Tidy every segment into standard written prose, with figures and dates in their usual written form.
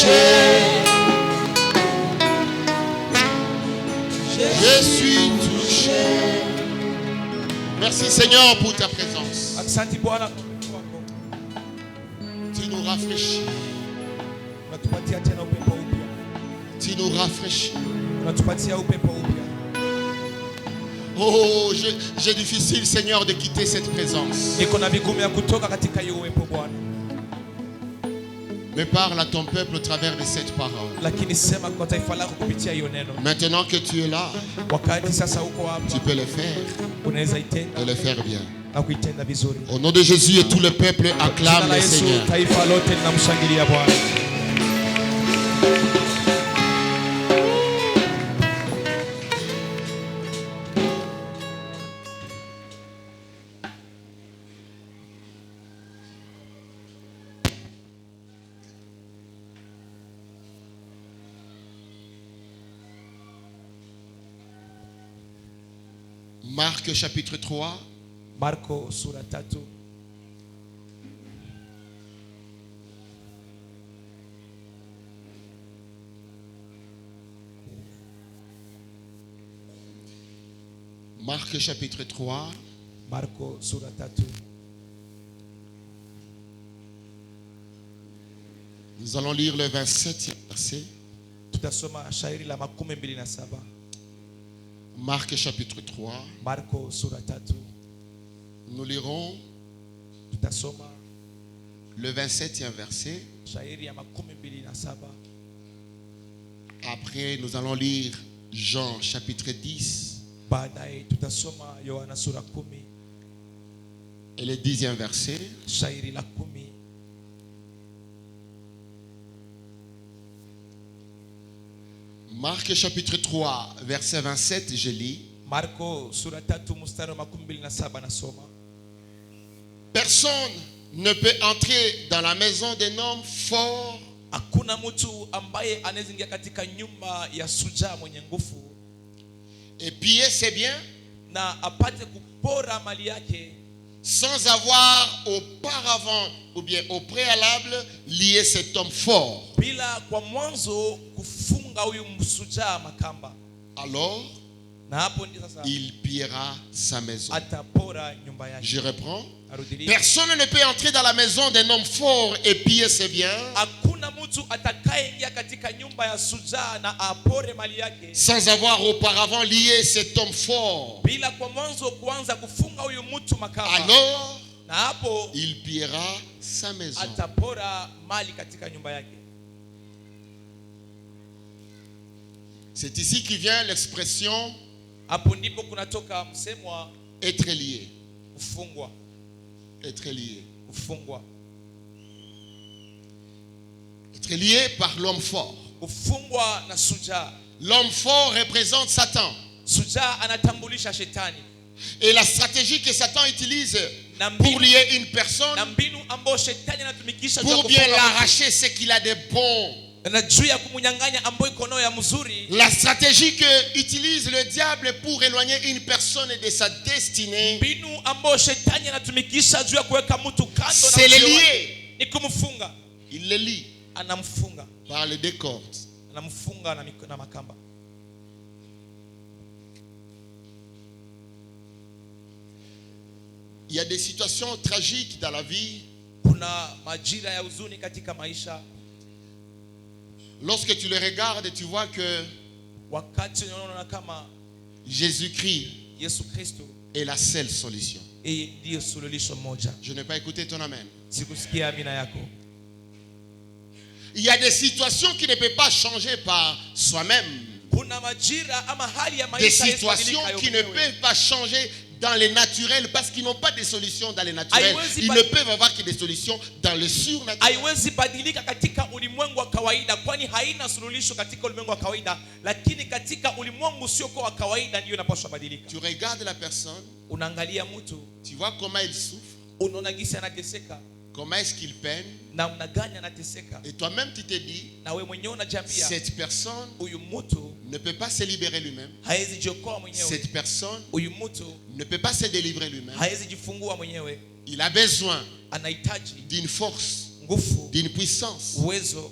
Je suis touché. Merci Seigneur pour ta présence. Tu nous rafraîchis. Tu nous rafraîchis. Oh, j'ai difficile Seigneur de quitter cette présence. Mais parle à ton peuple au travers de cette parole. Maintenant que tu es là, tu peux le faire et le faire bien. Au nom de Jésus, et tout le peuple acclame le Seigneur. Marc chapitre 3. Marko sura 3. Marc chapitre 3. Marko sura 3. Nous allons lire le 27e verset. Tutasoma shairi la 27. Marc chapitre 3. Marko sura 3. Nous lirons tutasoma le 27e verset. Shairi ya 27. Après, nous allons lire Jean chapitre 10. Baadaye tutasoma Yohana sura 10. Et le 10e verset. Shairi la 10. Marc chapitre 3 verset 27, je lis. Marko sura 3 mstari wa 27 nasoma. Personne ne peut entrer dans la maison d'un homme fort. Hakuna mtu ambaye anaingia katika nyumba ya shujaa mwenye nguvu. Et piller ses biens. Na apate kupora mali yake. Sans avoir auparavant ou bien au préalable lié cet homme fort. Bila kwa mwanzo kufunga huyu mshujaa makamba. Alors, na hapo ndi sasa il pillera sa maison. Atapora nyumba yake. Je reprends. Personne ne peut entrer dans la maison d'un homme fort et piller ses biens. Hakuna mtu atakayeingia katika nyumba ya shujaa na apore mali yake. Sans avoir auparavant lié cet homme fort. Bila kwa mwanzo kuanza kufunga huyu mtu makamba. Alors, na hapo il pillera sa maison. Atapora mali katika nyumba yake. C'est ici qui vient l'expression hapo ndipo kunatoka msemwa être lié. Kufungwa. Être lié. Kufungwa. Être lié par l'homme fort. Kufungwa na shujaa. L'homme fort représente Satan. Shujaa anatambulisha shetani. Et la stratégie que Satan utilise pour lier une personne, pour bien l'arracher, c'est qu'il a des bons. La stratégie que utilise le diable pour éloigner une personne de sa destinée, c'est le lier. Il le lie par les deux cordes. Il y a des situations tragiques dans la vie. Lorsque tu les regardes, tu vois que Jésus-Christ est la seule solution. Je n'ai pas écouté ton amen. Il y a des situations qui ne peuvent pas changer par soi-même. Des situations qui ne peuvent pas changer dans les naturels parce qu'ils n'ont pas de solution dans les naturels. Ils ne peuvent avoir que des solutions dans le surnaturel. Tu regardes la personne, tu vois comment il souffre, comment est-ce qu'il peine, et toi-même tu te dis, cette personne ne peut pas se libérer lui-même. Cette personne ne peut pas se délivrer lui-même. Il a besoin d'une force d'une puissance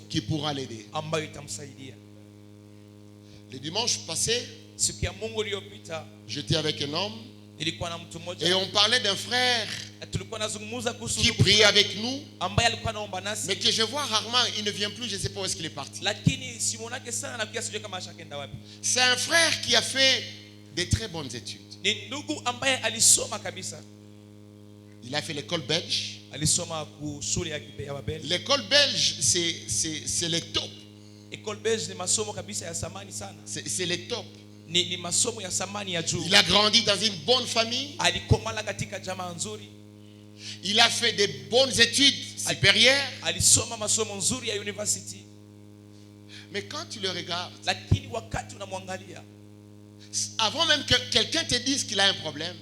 qui pourra l'aider. Le dimanche passé, j'étais avec un homme et on parlait d'un frère qui prie avec nous, mais que je vois rarement, il ne vient plus, je ne sais pas où est-ce qu'il est parti. C'est un frère qui a fait de très bonnes études. Il a fait l'école belge. L'école belge, c'est le top. C'est le top. Il a grandi dans une bonne famille. Il a fait de bonnes études supérieures. Mais quand tu le regardes, avant même que quelqu'un te dise qu'il a un problème,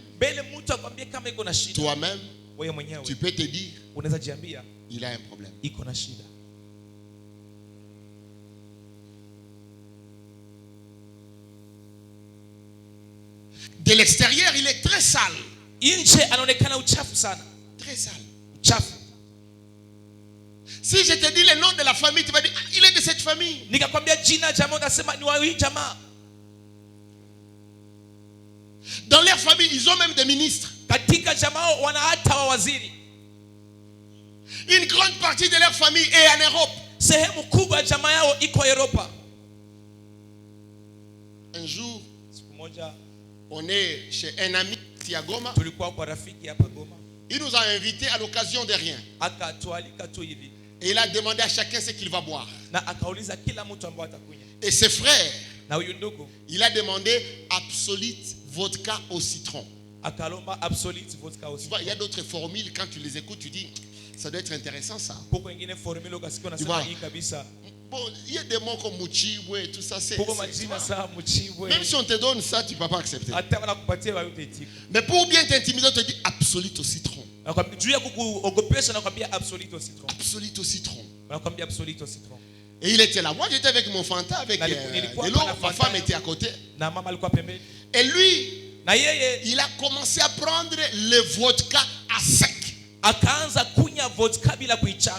toi-même, tu peux te dire, il a un problème. De l'extérieur, il est très sale. Très sale. Si je te dis le nom de la famille, tu vas dire, ah, il est de cette famille. Dans leur famille, ils ont même des ministres. Une grande partie de leur famille est en Europe. Un jour, on est chez un ami ici à Goma. Il nous a invités à l'occasion de rien. Et il a demandé à chacun ce qu'il va boire. Et ses frères, il a demandé Absolute vodka au citron. Il y a d'autres formules, quand tu les écoutes, tu dis, ça doit être intéressant ça. Tu vois, bon, il y a des mots comme Muchibwe et tout ça. Même si on te donne ça, tu ne vas pas accepter. Mais pour bien t'intimider, on te dit Absolute au citron. Absolute au citron. Et il était là. Moi, j'étais avec mon Fanta, avec de l'eau. Ma femme était à côté. Et lui, il a commencé à prendre le vodka à sec.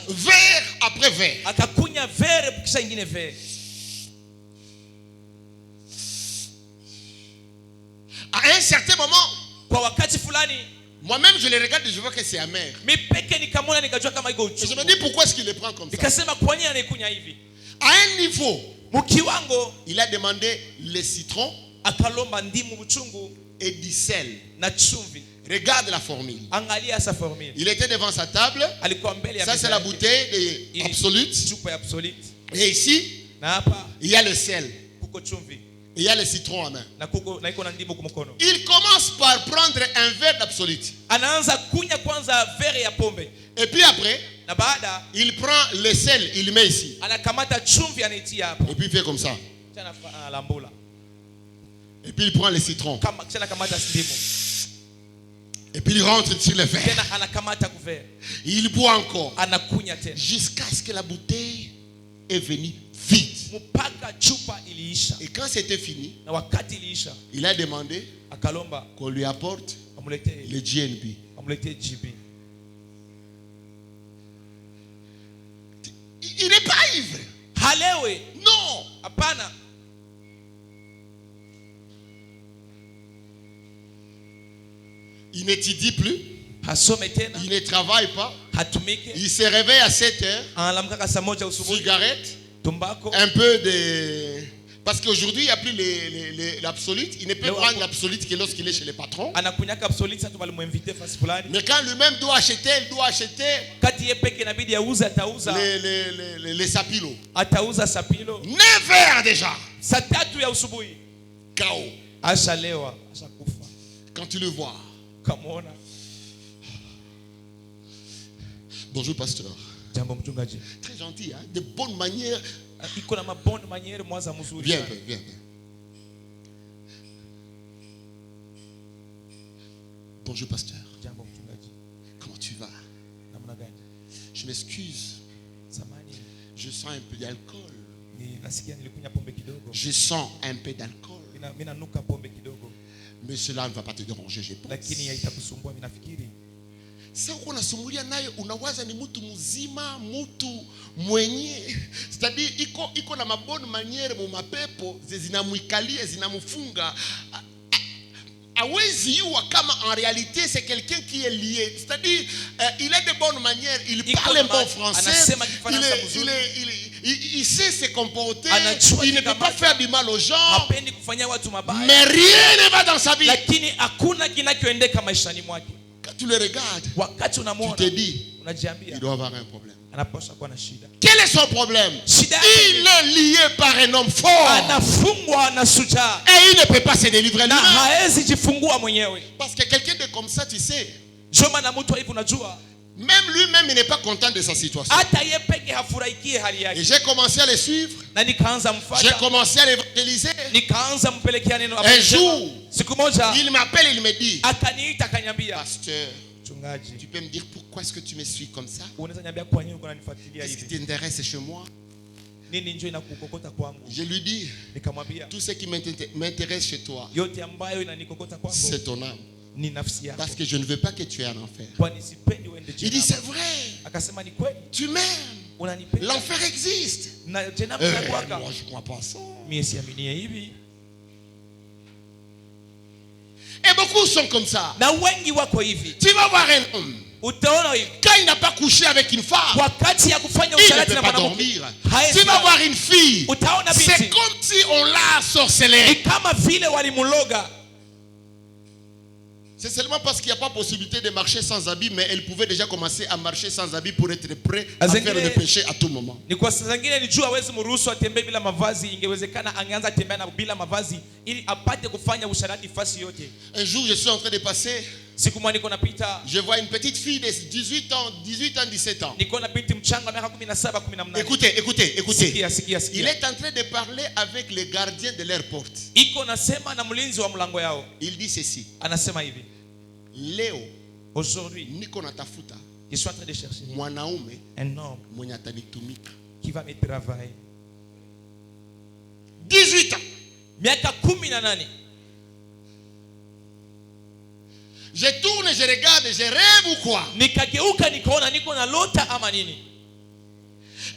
Verre après verre. À un certain moment, moi-même je le regarde et je vois que c'est amer. Et je me dis pourquoi est-ce qu'il le prend comme ça. À un niveau, il a demandé le citron et du sel. Regarde la formule. Il était devant sa table. Ça c'est la bouteille d'Absolute. Et ici, il y a le sel. Il y a le citron en main. Il commence par prendre un verre d'Absolute. Et puis après, il prend le sel, il le met ici. Et puis il fait comme ça. Et puis il prend le citron. Et puis il rentre sur le verre. Il boit encore. Jusqu'à ce que la bouteille est venue vide. Et quand c'était fini, il a demandé qu'on lui apporte le GNB. Il n'est pas ivre. Non. Il n'étudie plus. Il ne travaille pas. Il se réveille à 7 heures. Cigarette. Un peu de... Parce qu'aujourd'hui, il n'y a plus l'Absolute. Il ne peut prendre l'Absolute que lorsqu'il est chez les patrons. Mais quand lui-même doit acheter, il doit acheter les sapilo. 9 heures déjà. K.O. Quand tu le vois. Bonjour pasteur. Très gentil, hein? De bonnes manières. Viens. Bonjour pasteur. Comment tu vas? Je m'excuse. Je sens un peu d'alcool. Je sens un peu d'alcool. Mais cela ne va pas te déranger, je pense. Sasa uko nasumulia naye unawaza ni mtu mzima, mtu mwenye. C'est-à-dire iko na mabonne manière mu mapepo zinamwikalia zinamfunga. Awezi yua kama en réalité c'est quelqu'un qui est lié. C'est-à-dire il a de bonnes manières, il parle un bon français, il sait se comporter, il ne peut pas faire du mal aux gens, mais rien ne va dans sa vie. Quand tu le regardes, tu te dis, il doit avoir un problème. Quel est son problème? Il est lié par un homme fort et il ne peut pas se délivrer lui-même. Parce que quelqu'un de comme ça, tu sais, même lui-même il n'est pas content de sa situation. Et j'ai commencé à le suivre, j'ai commencé à l'évangéliser. Un jour il m'appelle et il me dit, pasteur, tu peux me dire pourquoi est-ce que tu me suis comme ça? Qu'est-ce qui t'intéresse chez moi? Je lui dis, tout ce qui m'intéresse chez toi, c'est ton âme. Parce que je ne veux pas que tu aies un enfer. Il dit, c'est vrai, tu m'aimes, l'enfer existe. Moi je ne crois pas ça. Et beaucoup sont comme ça. Tu vas voir un homme, quand il n'a pas couché avec une femme, il ne peut pas dormir. Tu vas voir une fille, c'est comme si on l'a sorcelée. C'est seulement parce qu'il n'y a pas possibilité de marcher sans habit, mais elle pouvait déjà commencer à marcher sans habit pour être prêt à faire le péché à tout moment. Un jour, je suis en train de passer, je vois une petite fille de 18 ans, 17 ans. Écoutez. Il est en train de parler avec les gardiens de leur porte. Il dit ceci. Léo, aujourd'hui, je suis en train de chercher un homme qui va me travailler. 18 ans. Je tourne, je regarde, je rêve ou quoi?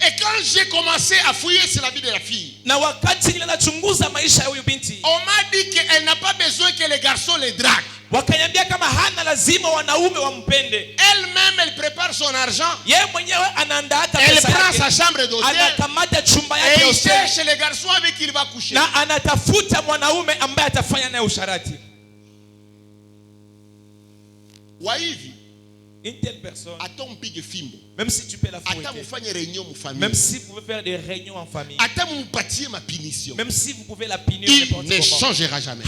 Et quand j'ai commencé à fouiller sur la vie de la fille, on m'a dit qu'elle n'a pas besoin que les garçons les draguent. Elle-même, elle prépare son argent. Elle prend sa chambre d'hôtel et il cherche les garçons avec qui il va coucher. Waivi, une telle personne, même si tu peux la fouetter, même si vous pouvez faire des réunions en famille, même si vous pouvez la punir, il ne changera jamais.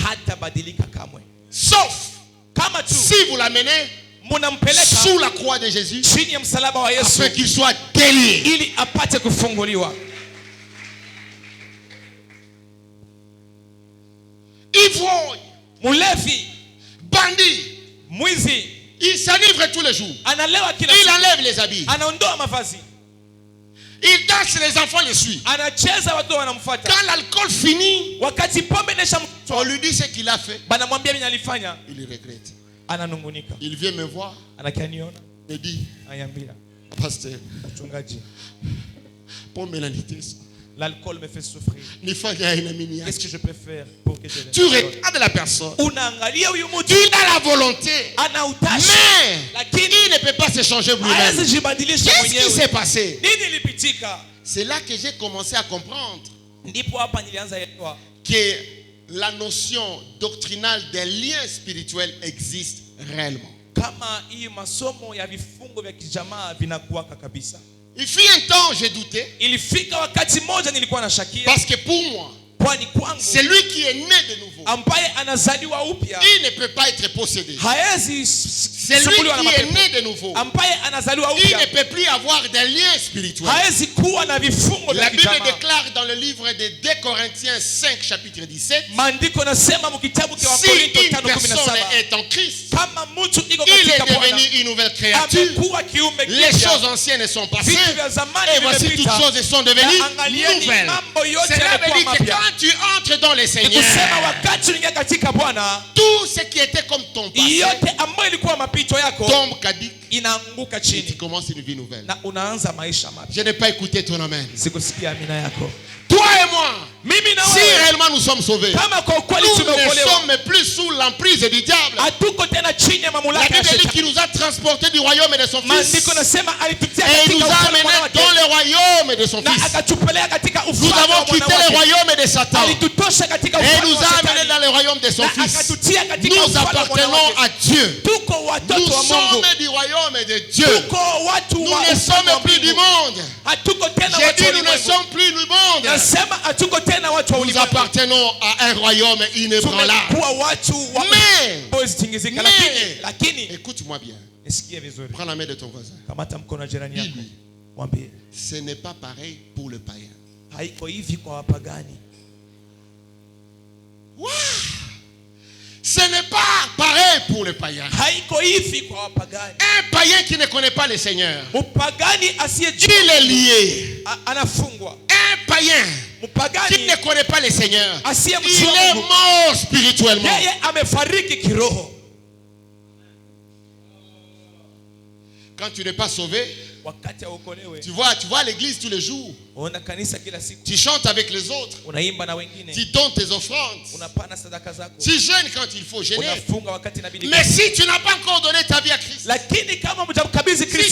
Sauf si vous l'amenez sous la croix de Jésus, afin qu'il soit délié. Ivrogne, bandit, il s'enivre tous les jours. Il enlève les habits. Il danse, les enfants le suivent. Quand l'alcool finit, on lui dit ce qu'il a fait. Il regrette. Il vient me voir. Il dit, pasteur, pour Mélanité, l'alcool me fait souffrir. Qu'est-ce que je peux faire pour que tu regardes la personne. Il a la volonté. Mais il ne peut pas se changer lui-même. Qu'est-ce qui s'est passé? C'est là que j'ai commencé à comprendre que la notion doctrinale des liens spirituels existe réellement. Il fut un temps j'ai douté. Parce que pour moi, c'est lui qui est né de nouveau. Il ne peut pas être possédé. C'est lui qui est né de nouveau. Il ne peut plus avoir des liens spirituels. La Bible déclare dans le livre de 2 Corinthiens 5 chapitre 17, si une personne est en Christ, il est devenu une nouvelle créature. Les choses anciennes sont passées et voici toutes choses sont devenues nouvelles. Cela veut dire que quand tu entres dans le Seigneur, tout ce qui était comme ton passé tombe caduque. Inaanguka Et chini. tu commences une vie nouvelle. Na unaanza maisha mapya. Je n'ai pas écouté ton amen. Sikusikia amina yako. Toi et moi, si wewe, réellement nous sommes sauvés, nous ne sommes plus sous l'emprise du diable. La Bible dit qu'il nous a transportés du royaume de son fils. Et il nous a amenés dans le royaume de son fils. Nous avons quitté le royaume de Satan. Et il nous a amenés dans le royaume de son fils. Nous appartenons à Dieu. Nous sommes du royaume de Dieu. Nous ne sommes plus du monde. J'ai dit nous ne sommes plus du monde. Nous appartenons à un royaume inébranlable. Mais écoute-moi bien. Prends la main de ton voisin. Dis-lui, ce n'est pas pareil pour le païen. Wow. Ce n'est pas pareil pour le païen. Un païen qui ne connaît pas le Seigneur, il est lié. Un païen qui ne connaît pas le Seigneur, il est mort spirituellement. Quand tu n'es pas sauvé, tu vois l'église tous les jours. Tu chantes avec les autres. Tu donnes tes offrandes. Tu jeûnes quand il faut jeûner. Mais si tu n'as pas encore donné ta vie à Christ, si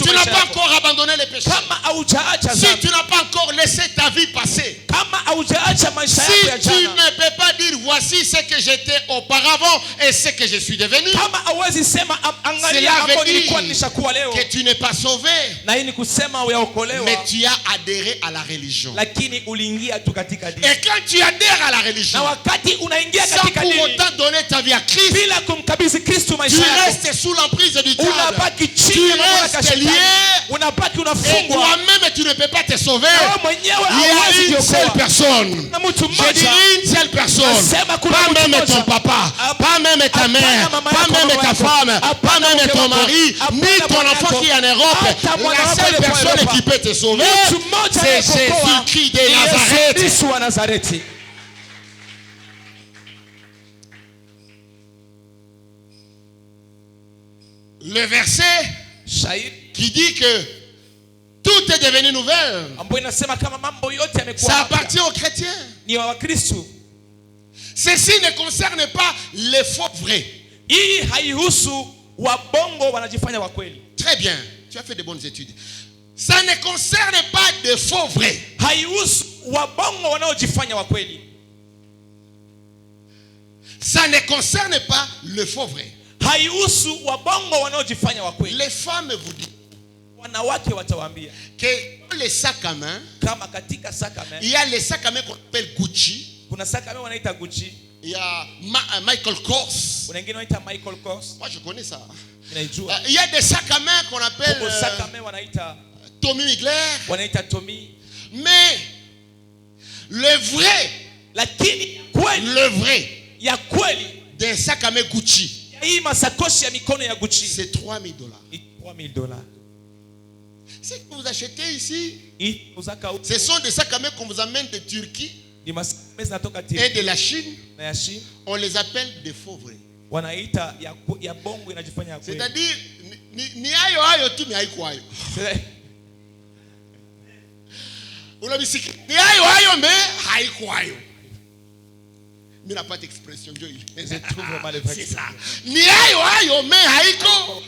tu n'as pas encore abandonné les péchés, si tu n'as pas encore laissé ta vie passer, si tu ne peux pas dire voici ce que j'étais auparavant et ce que je suis devenu, cela veut dire que tu n'es pas sauvé. Mais tu as adhéré à la religion. Et quand tu adhères à la religion, sans pour autant donner ta vie à Christ, tu restes sous l'emprise du diable. Tu restes lié. Et toi-même, tu ne peux pas te sauver. Il y a une seule personne. Je dis une seule personne. Pas même ton papa, pas même ta mère, pas même ta femme, pas même ton mari, ni ton enfant qui est en Europe. La seule personne qui peut te sauver, c'est Jésus-Christ de Nazareth. Le verset qui dit que tout est devenu nouvelle, ça appartient aux chrétiens. Ceci ne concerne pas les faux vrais. Très bien, tu as fait de bonnes études. Ça ne concerne pas de faux vrais. Ça ne concerne pas le faux vrai. Les femmes vous disent que dans les sacs à main, il y a les sacs à main qu'on appelle Gucci. Il y a Michael Kors. Moi je connais ça. Il y a des sacs à main qu'on appelle Tommy Mugler. Mais le vrai des sacs à main Gucci, c'est $3,000. Ce que vous achetez ici, ce sont des sacs à main qu'on vous amène de Turquie et de la Chine. On les appelle des faux vrais. C'est-à-dire, ni ayo tu ni haiko ayo. Unabisiki ni ayo mais haiko ayo. Mais n'a pas d'expression Joy. C'est ça. Ni ayo mais haiko.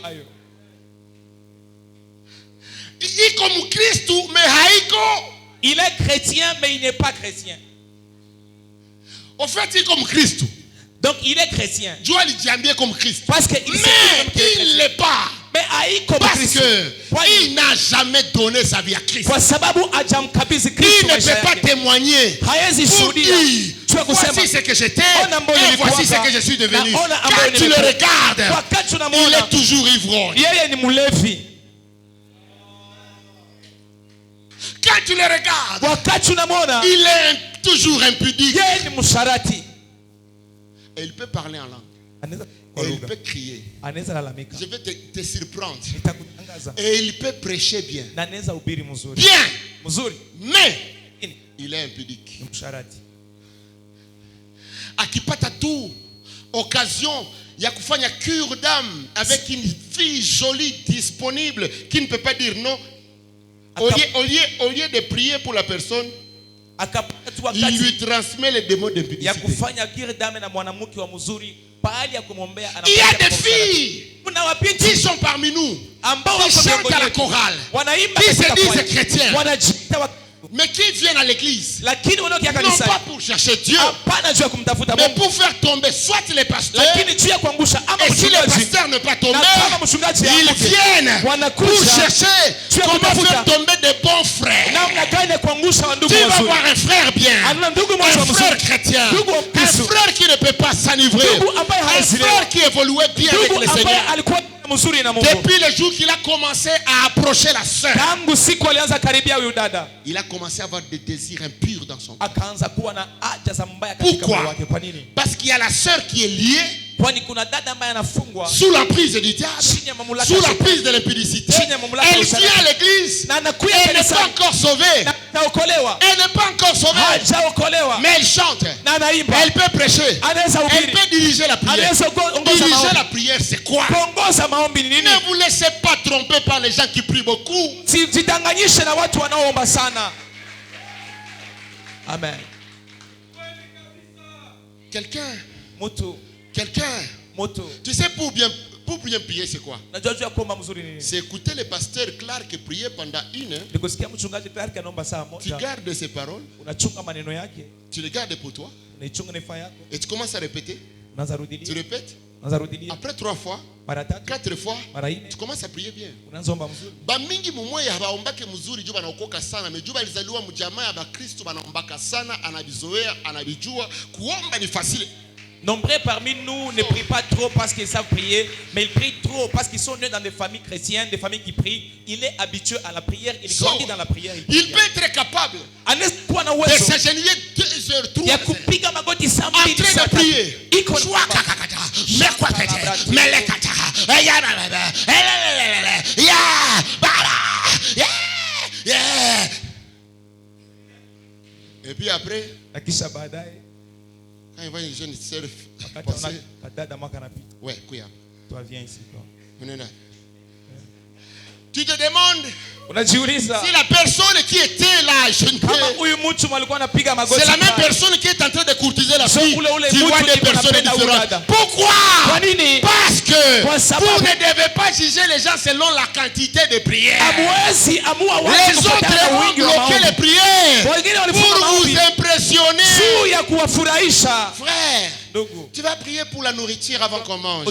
Il comme Christ mais haiko. Il est chrétien mais il n'est pas chrétien. En fait, il est comme Christ. Donc il est chrétien. Dieu lui dit bien comme Christ. Parce que mais il ne l'est pas. Parce qu'il n'a jamais donné sa vie à Christ. Il ne peut pas témoigner pour dire voici ce que j'étais et voici ce que je suis devenu. Quand tu le regardes, il est toujours ivrogne. Quand tu le regardes, il est toujours impudique. Et il peut parler en langue. Et il peut crier. Je vais te surprendre. Et il peut prêcher bien. Bien. Mais il est impudique. Akipata tu occasion Il y a kufanya cure d'âme avec une fille jolie, disponible, qui ne peut pas dire non. Au lieu de prier pour la personne, il lui transmet les démons d'impudicité. Il y a des filles qui sont parmi nous, qui chantent à la chorale, qui se disent chrétiens, mais qui viennent à l'église, non pas pour chercher Dieu, mais pour faire tomber soit les pasteurs, et si les pasteurs ne pas tomber, ils viennent pour chercher comment faire tomber des bons frères. Tu vas voir un frère bien, un frère chrétien, un frère qui ne peut pas s'enivrer, un frère qui évoluait bien avec le Seigneur. Depuis le jour qu'il a commencé à approcher la sœur, il a commencé à avoir des désirs impurs dans son cœur. Pourquoi? Parce qu'il y a la sœur qui est liée sous l'emprise du diable, sous l'emprise de l'impudicité. Elle vient à l'église, elle n'est pas encore sauvée. Elle n'est pas encore sauvée, mais elle chante, elle peut prêcher, elle peut diriger la prière. Diriger la prière, c'est quoi? Ne vous laissez pas tromper par les gens qui prient beaucoup. Amen. Quelqu'un, tu sais, pour bien prier, c'est quoi? C'est écouter le pasteur Clark prier pendant une heure. Tu gardes ses paroles, tu les gardes pour toi, et tu commences à répéter. Tu répètes. Après 3 fois, 4 fois, tu commences à prier bien. Bamingi mumoya baombake muzuri juba naokoka sana mejuba alizaliwa mjamaa ya bakristo banaombaka sana anabizoea anabijua kuomba ni facile. Nombreux parmi nous ne prient pas trop parce qu'ils savent prier, mais ils prient trop parce qu'ils sont nés dans des familles chrétiennes, des familles qui prient. Il est habitué à la prière, il grandit dans la prière. Il peut être capable de s'agenouiller 2 heures, 3 heures, en train de prier. Et puis après, quand il voit une jeune sœur passer, ouais, toi viens ici. Tu te demandes si la personne qui était là, c'est la même personne qui est en train de courtiser la fille. Tu vois des personnes différentes. Pourquoi? Parce que vous ne devez pas juger les gens selon la quantité de prières. Les autres vont bloquer les prières pour vous impressionner. Frère, tu vas prier pour la nourriture avant qu'on mange.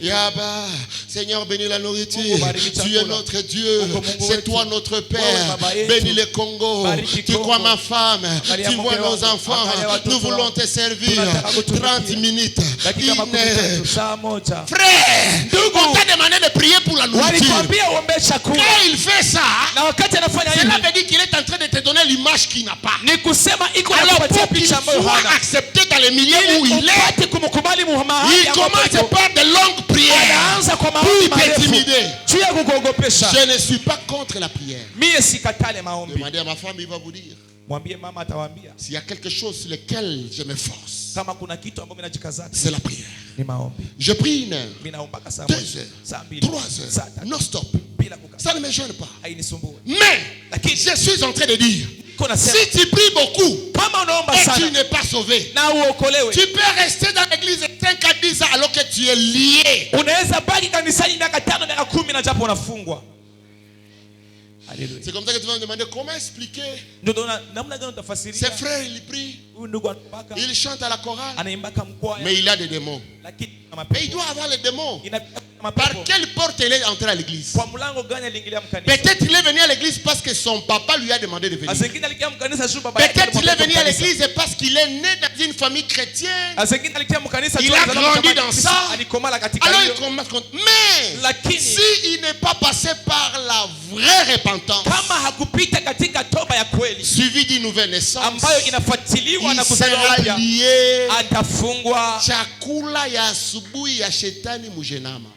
Yaba, Seigneur, bénis la nourriture. Tu es notre Dieu. C'est toi notre Père. Bénis le Congo. Tu vois ma femme. Tu vois nos enfants. Nous voulons te servir. 30 minutes. 1 heure. Frère, on t'a demandé de prier pour la nourriture. Quand il fait ça, cela veut dire qu'il est en train de te donner l'image qu'il n'a pas. Alors pour qu'il soit accepté dans les milieux où il est, il commence par de longues prières pour t'intimider. Je ne suis pas contre la prière. Demandez à ma femme, il va vous dire. S'il y a quelque chose sur lequel je me force, c'est la prière. Je prie 1 heure, 2 heures, 3 heures, non stop. Ça ne me gêne pas. Mais je suis en train de dire, si tu pries beaucoup et tu n'es pas sauvé, tu peux rester dans l'église 5 à 10 ans alors que tu es lié. C'est comme ça que tu vas me demander comment expliquer. Ses frères, ils prient, ils chantent à la chorale, mais il a des démons. Et il doit avoir les démons. Par quelle porte il est entré à l'église? Peut-être il est venu à l'église parce que son papa lui a demandé de venir. Peut-être il est venu à l'église parce qu'il est né dans une famille chrétienne. Il a grandi dans ça. Alors il commence. Mais s'il n'est pas passé par la vraie repentance, suivi d'une nouvelle naissance, il sera lié. Chakula ya asubuhi ya shetani mujenama.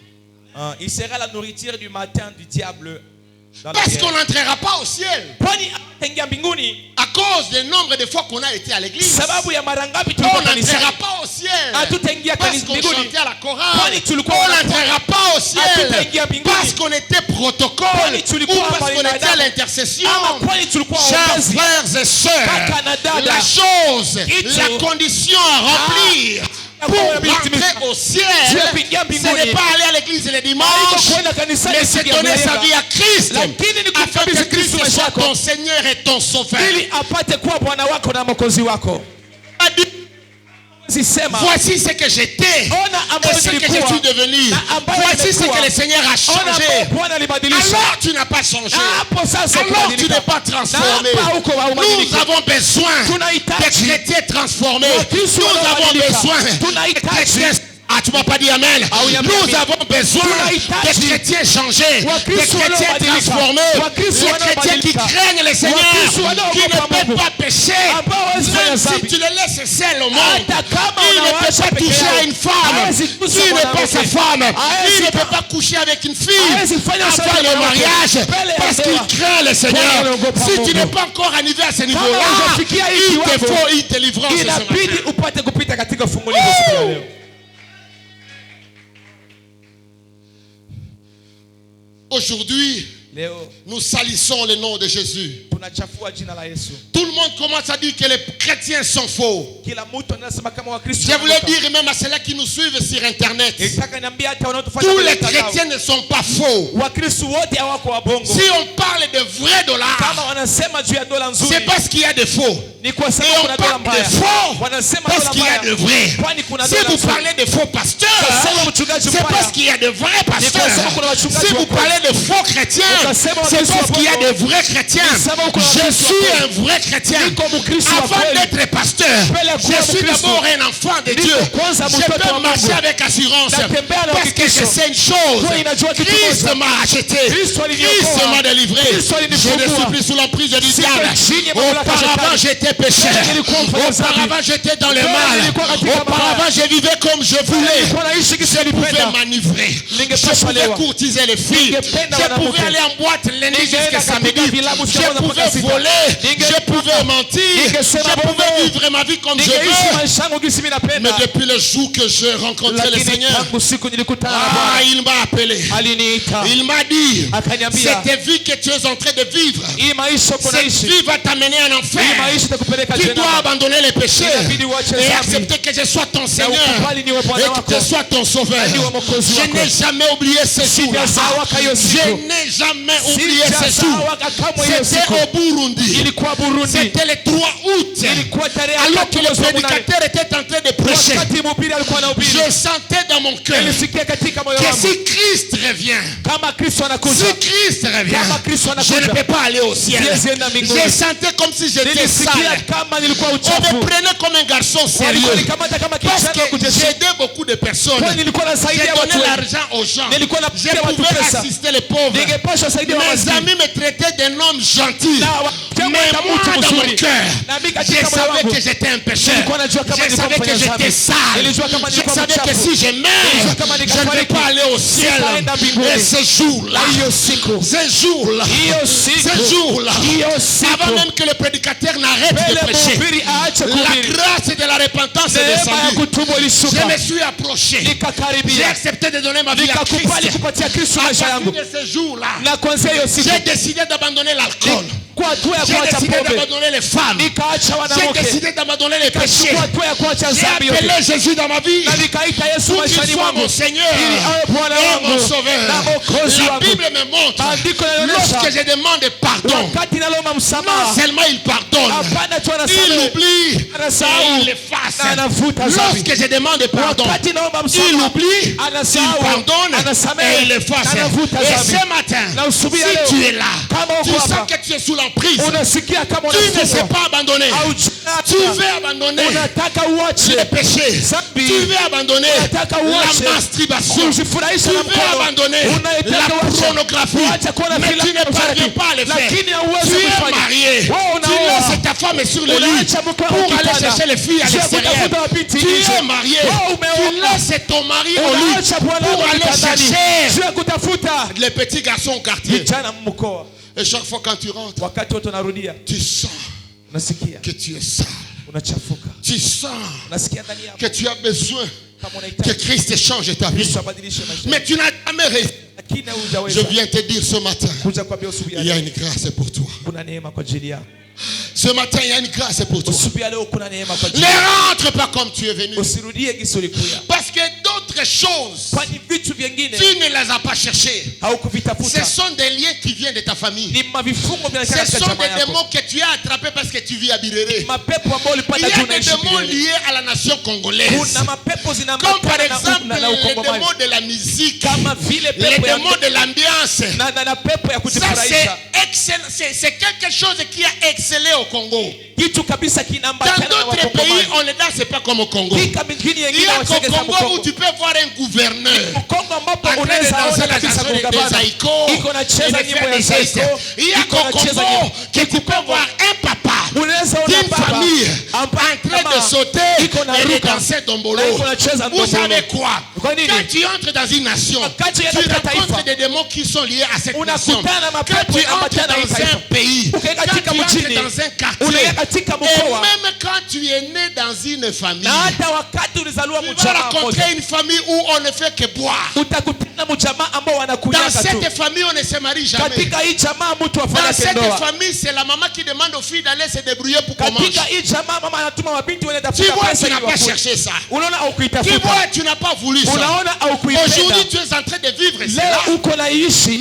Il sera la nourriture du matin du diable. Parce qu'on n'entrera pas au ciel. À cause du nombre de fois qu'on a été à l'église. On n'entrera pas au ciel. Parce qu'on chantait à la chorale. On n'entrera pas au ciel. Parce qu'on était protocole. Ou parce qu'on était à l'intercession. Chers frères et sœurs, la chose, la condition à remplir pour rentrer au ciel, ce n'est pas aller à l'église le dimanche, mais c'est donner sa vie à Christ, afin que Christ soit ton Seigneur et ton Sauveur. Voici ce que j'étais et ce que je suis devenu. Voici ce que le Seigneur a changé. Alors tu n'as pas changé. Alors tu n'es pas transformé. Nous avons besoin des chrétiens transformés. Nous avons besoin des chrétiens. Ah, tu ne m'as pas dit amen. Nous avons besoin des chrétiens changés, des chrétiens transformés, des chrétiens qui craignent le Seigneur, qui ne peuvent pas pécher. Même si tu le laisses seul au monde, il ne peut pas toucher à une femme qui n'est pas sa femme. Il ne peut pas coucher avec une fille avant le mariage parce qu'il craint le Seigneur. Si tu n'es pas encore arrivé à ce niveau-là, il te faut une délivrance ce matin. Aujourd'hui, nous salissons le nom de Jésus. Tout le monde commence à dire que les chrétiens sont faux. Je voulais dire même à ceux-là qui nous suivent sur Internet, tous les chrétiens ne sont pas faux. Si on parle de vrais dollars, c'est parce qu'il y a des faux. Et on parle de faux parce qu'il y a de vrais. Si vous parlez de faux pasteurs, c'est parce qu'il y a de vrais pasteurs. Si vous parlez de faux chrétiens, c'est parce qu'il y a de vrais chrétiens. Je suis un vrai chrétien. Avant d'être pasteur, je suis d'abord un enfant de Dieu. Je peux marcher avec assurance parce que je sais une chose. Christ m'a acheté. Christ m'a délivré. Je ne suis plus sous l'emprise du diable. Auparavant, j'étais pécheur. Auparavant, j'étais dans le mal. Auparavant, je vivais comme je voulais. Je pouvais m'enivrer. Je pouvais courtiser les filles. Je pouvais aller en boîte lundi jusqu'à samedi. Je pouvais voler. Je pouvais mentir. Je pouvais vivre ma vie comme je veux. Mais depuis le jour que j'ai rencontré le Seigneur, il m'a appelé. Il m'a dit, cette vie que tu es en train de vivre, cette vie va t'amener en enfer. Tu dois abandonner les péchés et accepter que je sois ton Seigneur et que je sois ton Sauveur. Je n'ai jamais oublié ce jour-là. Je n'ai jamais oublié ce jour. C'était au Burundi. C'était le 3 août. Alors que le prédicateur était en train de prêcher, je sentais dans mon cœur que si Christ revient, je ne peux pas aller au ciel. Je sentais comme si j'étais sale. On me prenait comme un garçon sérieux. Parce que j'aidais beaucoup de personnes. J'ai donné l'argent aux gens. Je pouvais assister les pauvres. Mes amis me traitaient d'un homme gentil. Mais moi, dans mon cœur, je savais que j'étais un pécheur. Je savais que j'étais sale. Je savais que si je meurs, je ne vais pas aller au ciel. Et ce jour-là, avant même que le prédicateur n'arrête de prêcher, la grâce de la repentance est descendue. Je me suis approché. J'ai accepté de donner ma vie à Christ. À partir de ce jour-là, j'ai décidé d'abandonner l'alcool. J'ai décidé d'abandonner les femmes. J'ai décidé d'abandonner les péchés. J'ai appelé Jésus dans ma vie pour qu'il soit mon Seigneur et mon Sauveur. La Bible me montre, lorsque je demande pardon, non seulement il pardonne, il oublie et il efface. Lorsque je demande pardon, il oublie, il pardonne et il efface. Et ce matin, si tu es là, tu sens que tu es sous l'emprise, tu ne sais pas abandonner, tu veux abandonner le péché, tu veux abandonner la masturbation, tu veux abandonner la pornographie, mais tu ne parviens pas à le faire. Tu es marié, tu laisses ta femme sur le lit pour aller chercher les filles à l'extérieur. Tu es marié. Tu laisses ton mari au lit pour aller chercher les petits garçons au quartier. Et chaque fois quand tu rentres, tu sens que tu es sale. Tu sens que tu as besoin que Christ change ta vie. Mais tu n'as jamais réussi. Je viens te dire ce matin, il y a une grâce pour toi. Ce matin, il y a une grâce pour toi. Ne rentre pas comme tu es venu. Parce que d'autres choses, tu ne les as pas cherchées. Ce sont des liens qui viennent de ta famille. Ce sont des démons que tu as attrapés parce que tu vis à Biréré. Il y a des démons liés à la nation congolaise. Comme par exemple les démons de la musique, les démons de l'ambiance. Ça, c'est quelque chose qui a excellé au Congo. Dans d'autres pays, on ne danse pas comme au Congo. Il y a au Congo où tu peux voir un gouverneur en train de danser la chanson des Aïko et de faire des gestes. Il y a au Congo que tu peux voir un papa d'une famille en train de sauter et de danser Dombolo. Vous savez quoi? Quand tu entres dans une nation, tu rencontres des démons qui sont liés à cette nation. Quand tu entres dans un pays, quand tu entres dans un quartier, et même quand tu es né dans une famille, tu vas rencontrer une famille où on ne fait que boire. Dans cette famille, on ne se marie jamais. Dans cette famille, c'est la maman qui demande aux filles d'aller se débrouiller pour qu'on mange. Tu vois, tu n'as pas cherché ça. Tu vois, tu n'as pas voulu ça. Aujourd'hui, tu es en train de vivre cela.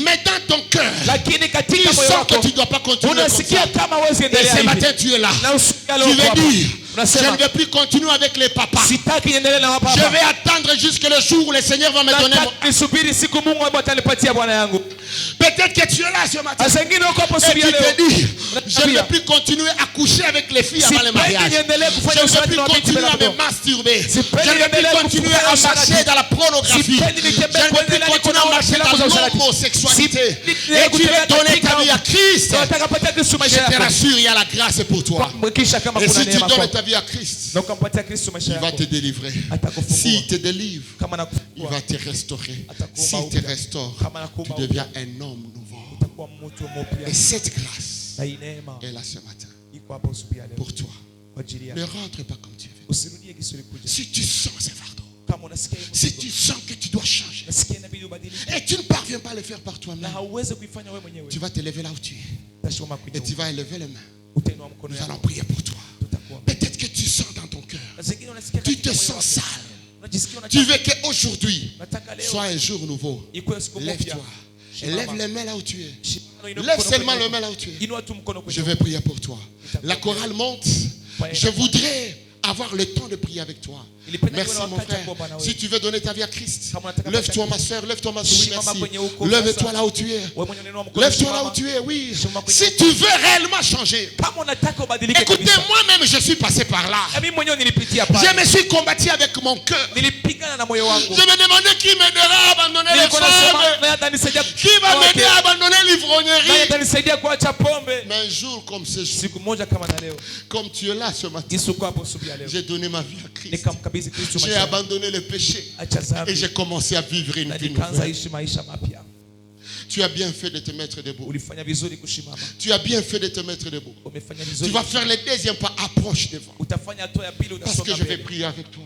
Mais dans ton cœur, tu sens que tu ne dois pas continuer comme ça. Et ce matin, tu es là. Tu veux dire, je ne vais plus continuer avec les papas. Je vais attendre jusqu'à le jour où le Seigneur va me donner Peut-être que tu es là ce matin. Et tu te dis, je ne vais plus continuer à coucher avec les filles avant le mariage. Je ne vais plus continuer à me masturber. Je ne vais plus continuer à marcher dans la pornographie. Je ne vais plus continuer à marcher dans l'homosexualité. Et tu veux donner ta vie à Christ. Je te rassure, il y a la grâce pour toi. Et si tu donnes ta vie à Christ, il va te délivrer. S'il te délivre, il va te restaurer. S'il te restaure, tu deviens un homme nouveau. Et cette grâce est là ce matin pour toi. Ne rentre pas comme tu es venu. Si tu sens ce fardeau, si tu sens que tu dois changer et tu ne parviens pas à le faire par toi-même, tu vas te lever là où tu es et tu vas élever les mains. Nous allons prier pour toi. Peut-être que tu sens dans ton cœur, tu te sens sale. Tu veux qu'aujourd'hui soit un jour nouveau. Lève-toi. Et lève les mains là où tu es. Lève seulement les mains là où tu es. Je vais prier pour toi. La chorale monte. Je voudrais avoir le temps de prier avec toi. Merci mon frère. Si tu veux donner ta vie à Christ, lève-toi ma soeur, lève-toi ma soeur, merci. Lève-toi là où tu es. Lève-toi là où tu es, oui. Si tu veux réellement changer. Écoutez, moi-même je suis passé par là. Je me suis combattu avec mon cœur. Je me demandais qui m'aidera à abandonner les femmes. Qui va m'aider à abandonner l'ivrognerie. Mais un jour comme ce jour, comme tu es là ce matin, j'ai donné ma vie à Christ. J'ai abandonné le péché et j'ai commencé à vivre une vie nouvelle. Tu as bien fait de te mettre debout. Tu as bien fait de te mettre debout. Tu vas faire le deuxième pas, approche devant. Parce que je vais prier avec toi.